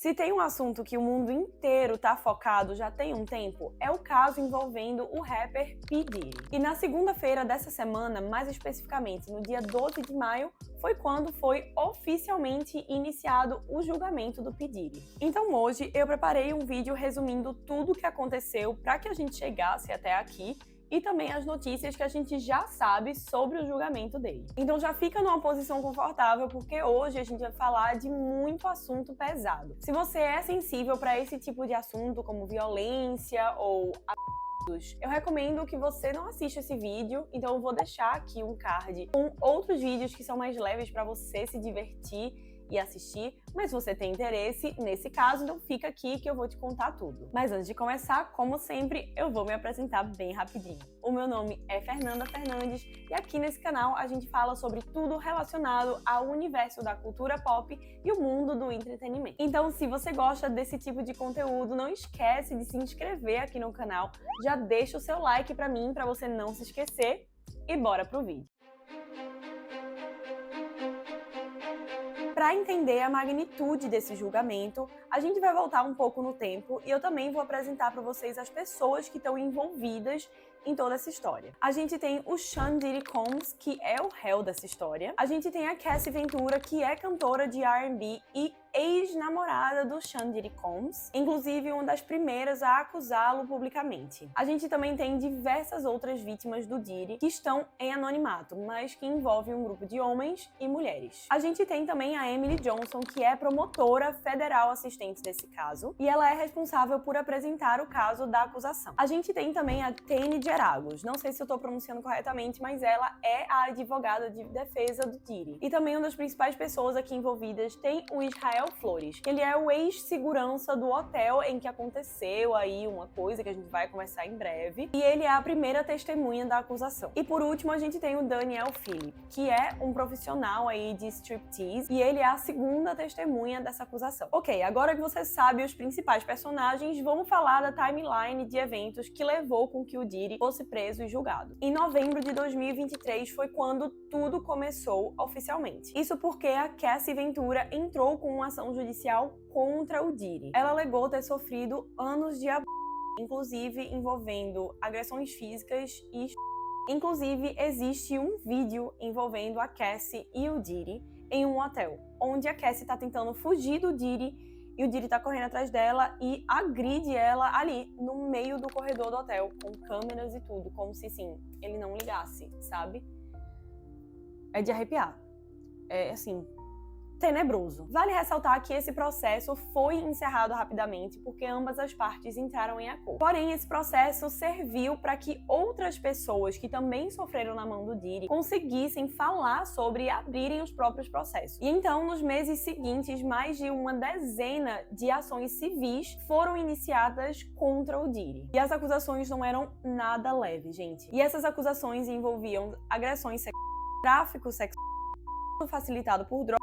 Se tem um assunto que o mundo inteiro tá focado já tem um tempo, é o caso envolvendo o rapper P. Diddy. E na segunda-feira dessa semana, mais especificamente no dia 12 de maio, foi quando foi oficialmente iniciado o julgamento do P. Diddy. Então hoje eu preparei um vídeo resumindo tudo o que aconteceu para que a gente chegasse até aqui e também as notícias que a gente já sabe sobre o julgamento dele. Então já fica numa posição confortável, porque hoje a gente vai falar de muito assunto pesado. Se você é sensível para esse tipo de assunto, como violência ou abusos, eu recomendo que você não assista esse vídeo, então eu vou deixar aqui um card com outros vídeos que são mais leves para você se divertir e assistir, mas se você tem interesse nesse caso, então fica aqui que eu vou te contar tudo. Mas antes de começar, como sempre, eu vou me apresentar bem rapidinho. O meu nome é Fernanda Fernandes e aqui nesse canal a gente fala sobre tudo relacionado ao universo da cultura pop e o mundo do entretenimento. Então, se você gosta desse tipo de conteúdo, não esquece de se inscrever aqui no canal, já deixa o seu like pra mim, pra você não se esquecer, e bora pro vídeo. Para entender a magnitude desse julgamento, a gente vai voltar um pouco no tempo e eu também vou apresentar para vocês as pessoas que estão envolvidas em toda essa história. A gente tem o Sean Diddy Combs, que é o réu dessa história. A gente tem a Cassie Ventura, que é cantora de R&B e ex-namorada do Sean Diddy Combs, inclusive uma das primeiras a acusá-lo publicamente. A gente também tem diversas outras vítimas do Diddy que estão em anonimato, mas que envolvem um grupo de homens e mulheres. A gente tem também a Emily Johnson, que é promotora federal assistente desse caso, e ela é responsável por apresentar o caso da acusação. A gente tem também a Tani Geragos, não sei se eu tô pronunciando corretamente, mas ela é a advogada de defesa do Diddy. E também uma das principais pessoas aqui envolvidas tem o Israel Flores. Ele é o ex-segurança do hotel em que aconteceu aí uma coisa que a gente vai conversar em breve, e ele é a primeira testemunha da acusação. E por último, a gente tem o Daniel Phillip, que é um profissional aí de striptease, e ele é a segunda testemunha dessa acusação. Ok, agora que você sabe os principais personagens, vamos falar da timeline de eventos que levou com que o Diddy fosse preso e julgado. Em novembro de 2023 foi quando tudo começou oficialmente. Isso porque a Cassie Ventura entrou com uma ação judicial contra o Diddy. Ela alegou ter sofrido anos de abuso, inclusive envolvendo agressões físicas e inclusive existe um vídeo envolvendo a Cassie e o Diddy em um hotel, onde a Cassie tá tentando fugir do Diddy e o Diddy tá correndo atrás dela e agride ela ali no meio do corredor do hotel, com câmeras e tudo, como se, sim, ele não ligasse, sabe? É de arrepiar. É, assim, tenebroso. Vale ressaltar que esse processo foi encerrado rapidamente porque ambas as partes entraram em acordo. Porém, esse processo serviu para que outras pessoas que também sofreram na mão do Diddy conseguissem falar sobre e abrirem os próprios processos. E então, nos meses seguintes, mais de uma dezena de ações civis foram iniciadas contra o Diddy. E as acusações não eram nada leves, gente. E essas acusações envolviam agressões sexuais, tráfico sexual facilitado por drogas,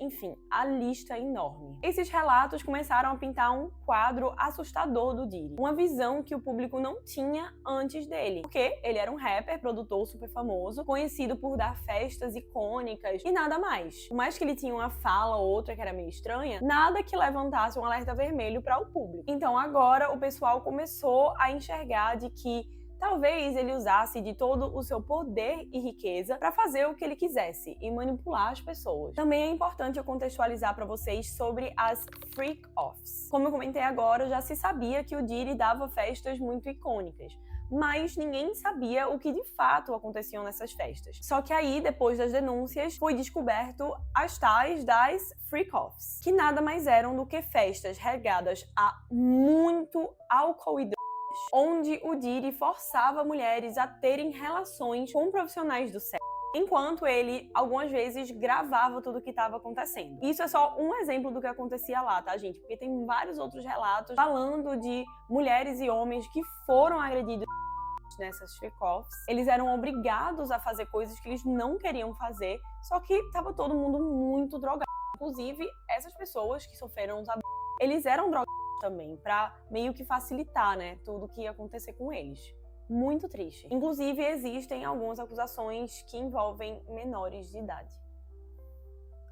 enfim, a lista é enorme. Esses relatos começaram a pintar um quadro assustador do Diddy, uma visão que o público não tinha antes dele, porque ele era um rapper, produtor super famoso, conhecido por dar festas icônicas e nada mais. Por mais que ele tinha uma fala ou outra que era meio estranha, nada que levantasse um alerta vermelho para o público. Então agora o pessoal começou a enxergar de que talvez ele usasse de todo o seu poder e riqueza para fazer o que ele quisesse e manipular as pessoas. Também é importante eu contextualizar para vocês sobre as freak-offs. Como eu comentei agora, já se sabia que o Diddy dava festas muito icônicas, mas ninguém sabia o que de fato aconteciam nessas festas. Só que aí, depois das denúncias, foi descoberto as tais das freak-offs, que nada mais eram do que festas regadas a muito álcool e onde o Diddy forçava mulheres a terem relações com profissionais do sexo, enquanto ele, algumas vezes, gravava tudo o que estava acontecendo. Isso é só um exemplo do que acontecia lá, tá, gente? Porque tem vários outros relatos falando de mulheres e homens que foram agredidos nessas freak-offs. Eles eram obrigados a fazer coisas que eles não queriam fazer, só que estava todo mundo muito drogado. Inclusive, essas pessoas que sofreram os abusos, eles eram drogados também, pra meio que facilitar, né, tudo que ia acontecer com eles. Muito triste. Inclusive, existem algumas acusações que envolvem menores de idade.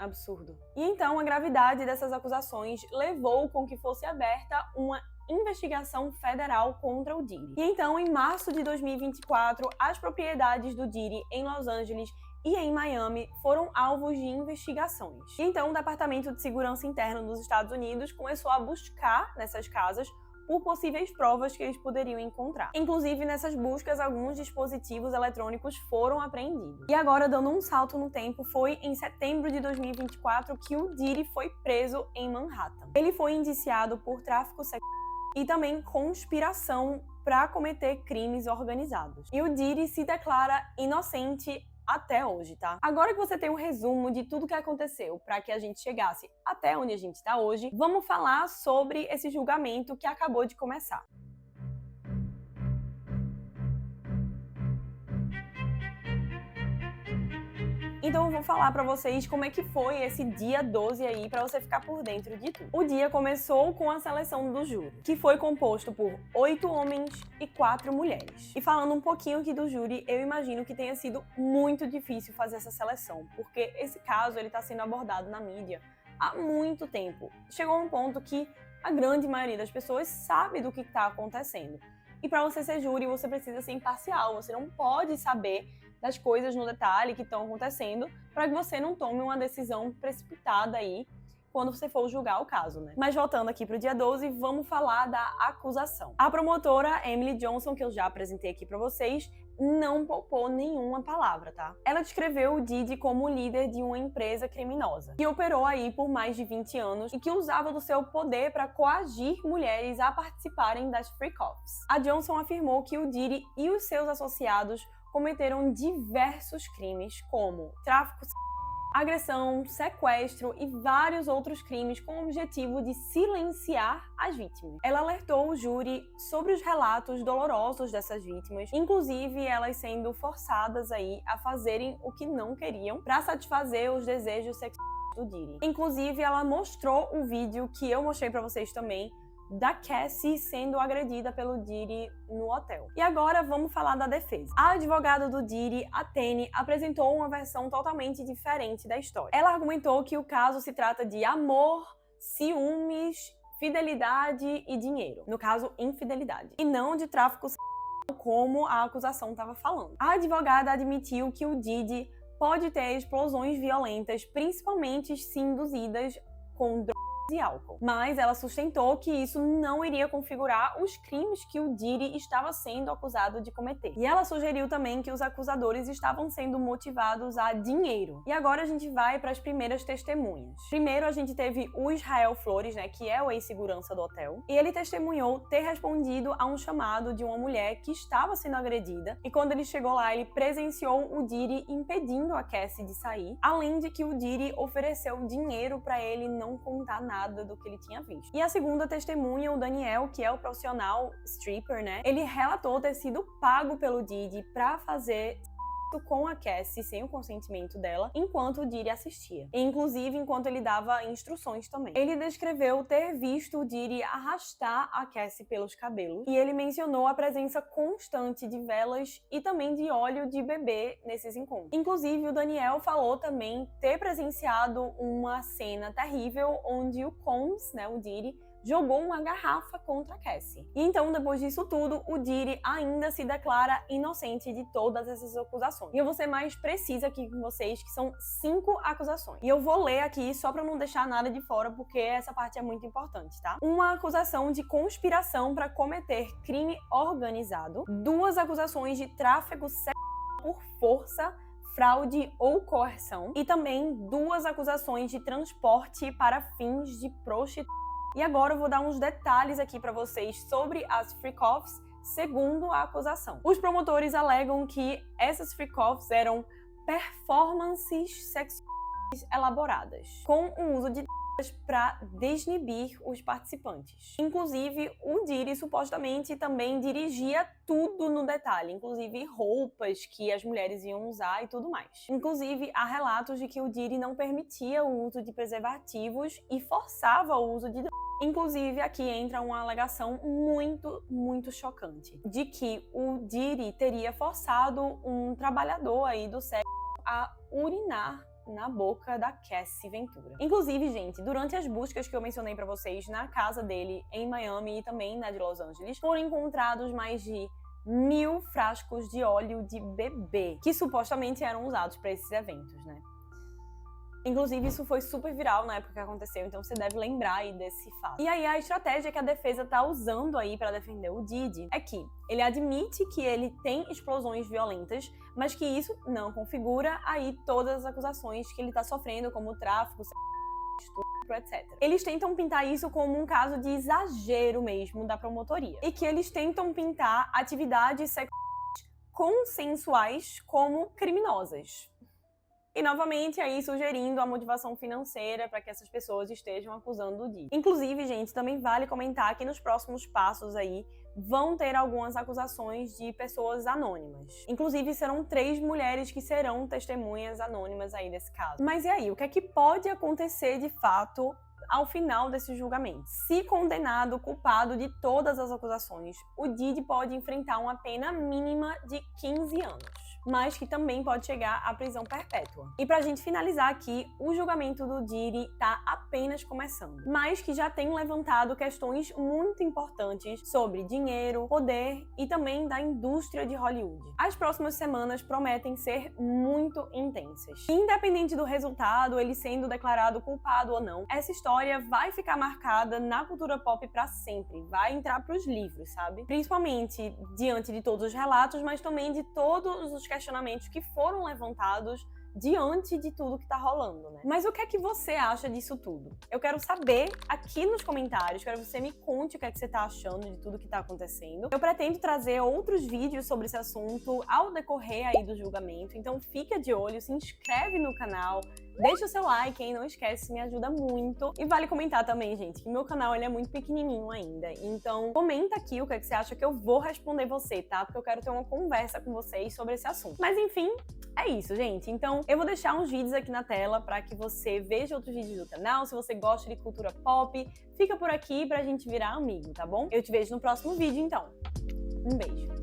Absurdo. E então a gravidade dessas acusações levou com que fosse aberta uma investigação federal contra o Diddy. E então, em março de 2024, as propriedades do Diddy em Los Angeles e em Miami foram alvos de investigações. E então, o Departamento de Segurança Interna dos Estados Unidos começou a buscar nessas casas por possíveis provas que eles poderiam encontrar. Inclusive, nessas buscas, alguns dispositivos eletrônicos foram apreendidos. E agora, dando um salto no tempo, foi em setembro de 2024 que o Diddy foi preso em Manhattan. Ele foi indiciado por tráfico sexual e também conspiração para cometer crimes organizados. E o Diddy se declara inocente até hoje, tá? Agora que você tem um resumo de tudo que aconteceu para que a gente chegasse até onde a gente está hoje, vamos falar sobre esse julgamento que acabou de começar. Então eu vou falar pra vocês como é que foi esse dia 12 aí, pra você ficar por dentro de tudo. O dia começou com a seleção do júri, que foi composto por 8 homens e 4 mulheres. E falando um pouquinho aqui do júri, eu imagino que tenha sido muito difícil fazer essa seleção, porque esse caso ele tá sendo abordado na mídia há muito tempo. Chegou a um ponto que a grande maioria das pessoas sabe do que tá acontecendo. E pra você ser júri, você precisa ser imparcial, você não pode saber das coisas no detalhe que estão acontecendo, para que você não tome uma decisão precipitada aí quando você for julgar o caso, né? Mas voltando aqui pro dia 12, vamos falar da acusação. A promotora Emily Johnson, que eu já apresentei aqui para vocês, não poupou nenhuma palavra, tá? Ela descreveu o Diddy como líder de uma empresa criminosa, que operou aí por mais de 20 anos e que usava do seu poder para coagir mulheres a participarem das freak-offs. A Johnson afirmou que o Diddy e os seus associados cometeram diversos crimes, como tráfico, agressão, sequestro e vários outros crimes com o objetivo de silenciar as vítimas. Ela alertou o júri sobre os relatos dolorosos dessas vítimas, inclusive elas sendo forçadas aí a fazerem o que não queriam para satisfazer os desejos sexuais do Diddy. Inclusive, ela mostrou o vídeo que eu mostrei para vocês também, da Cassie sendo agredida pelo Diddy no hotel. E agora vamos falar da defesa. A advogada do Diddy, a Teni, apresentou uma versão totalmente diferente da história. Ela argumentou que o caso se trata de amor, ciúmes, fidelidade e dinheiro. No caso, infidelidade. E não de tráfico sexual, como a acusação estava falando. A advogada admitiu que o Diddy pode ter explosões violentas, principalmente se induzidas com drogas e álcool. Mas ela sustentou que isso não iria configurar os crimes que o Diddy estava sendo acusado de cometer. E ela sugeriu também que os acusadores estavam sendo motivados a dinheiro. E agora a gente vai para as primeiras testemunhas. Primeiro a gente teve o Israel Flores, né, que é o ex-segurança do hotel, e ele testemunhou ter respondido a um chamado de uma mulher que estava sendo agredida, e quando ele chegou lá, ele presenciou o Diddy impedindo a Cassie de sair, além de que o Diddy ofereceu dinheiro para ele não contar nada do que ele tinha visto. E a segunda testemunha, o Daniel, que é o profissional stripper, né? Ele relatou ter sido pago pelo Diddy pra fazer com a Cassie sem o consentimento dela, enquanto o Diddy assistia. E, inclusive, enquanto ele dava instruções também. Ele descreveu ter visto o Diddy arrastar a Cassie pelos cabelos, e ele mencionou a presença constante de velas e também de óleo de bebê nesses encontros. Inclusive, o Daniel falou também ter presenciado uma cena terrível onde o Combs, né, o Diddy, jogou uma garrafa contra a Cassie. E então, depois disso tudo, o Diddy ainda se declara inocente de todas essas acusações. E eu vou ser mais precisa aqui com vocês, que são 5 acusações. E eu vou ler aqui só pra não deixar nada de fora, porque essa parte é muito importante, tá? Uma acusação de conspiração para cometer crime organizado, 2 acusações de tráfego sexual por força, fraude ou coerção, e também 2 acusações de transporte para fins de prostituição. E agora eu vou dar uns detalhes aqui para vocês sobre as freak-offs, segundo a acusação. Os promotores alegam que essas freak-offs eram performances sexuais elaboradas, com o uso de para desnibir os participantes. Inclusive, o Diddy supostamente também dirigia tudo no detalhe, inclusive roupas que as mulheres iam usar e tudo mais. Inclusive, há relatos de que o Diddy não permitia o uso de preservativos e forçava o uso de drogas. Inclusive, aqui entra uma alegação muito chocante, de que o Diddy teria forçado um trabalhador aí do sexo a urinar na boca da Cassie Ventura. Inclusive, gente, durante as buscas que eu mencionei pra vocês na casa dele em Miami e também na de Los Angeles, foram encontrados mais de 1000 frascos de óleo de bebê, que supostamente eram usados para esses eventos, né? Inclusive, isso foi super viral na época que aconteceu, então você deve lembrar aí desse fato. E aí, a estratégia que a defesa tá usando aí para defender o Diddy é que ele admite que ele tem explosões violentas, mas que isso não configura aí todas as acusações que ele tá sofrendo, como tráfico, estupro, etc. Eles tentam pintar isso como um caso de exagero mesmo da promotoria. E que eles tentam pintar atividades sexuais consensuais como criminosas. E, novamente, aí sugerindo a motivação financeira para que essas pessoas estejam acusando o Diddy. Inclusive, gente, também vale comentar que nos próximos passos aí vão ter algumas acusações de pessoas anônimas. Inclusive, serão 3 mulheres que serão testemunhas anônimas aí desse caso. Mas e aí, o que é que pode acontecer de fato ao final desse julgamento? Se condenado, culpado de todas as acusações, o Diddy pode enfrentar uma pena mínima de 15 anos. Mas que também pode chegar à prisão perpétua. E pra gente finalizar aqui, o julgamento do Diddy tá apenas começando, mas que já tem levantado questões muito importantes sobre dinheiro, poder e também da indústria de Hollywood. As próximas semanas prometem ser muito intensas. Independente do resultado, ele sendo declarado culpado ou não, essa história vai ficar marcada na cultura pop pra sempre, vai entrar pros livros, sabe? Principalmente diante de todos os relatos, mas também de todos os questionamentos que foram levantados diante de tudo que tá rolando, né? Mas o que é que você acha disso tudo? Eu quero saber aqui nos comentários, quero que você me conte o que é que você tá achando de tudo que tá acontecendo. Eu pretendo trazer outros vídeos sobre esse assunto ao decorrer aí do julgamento, então fica de olho, se inscreve no canal, deixa o seu like, hein? Não esquece, me ajuda muito. E vale comentar também, gente, que meu canal ele é muito pequenininho ainda. Então, comenta aqui o que é que você acha que eu vou responder você, tá? Porque eu quero ter uma conversa com vocês sobre esse assunto. Mas enfim, é isso, gente. Então, eu vou deixar uns vídeos aqui na tela para que você veja outros vídeos do canal. Se você gosta de cultura pop, fica por aqui pra gente virar amigo, tá bom? Eu te vejo no próximo vídeo, então. Um beijo.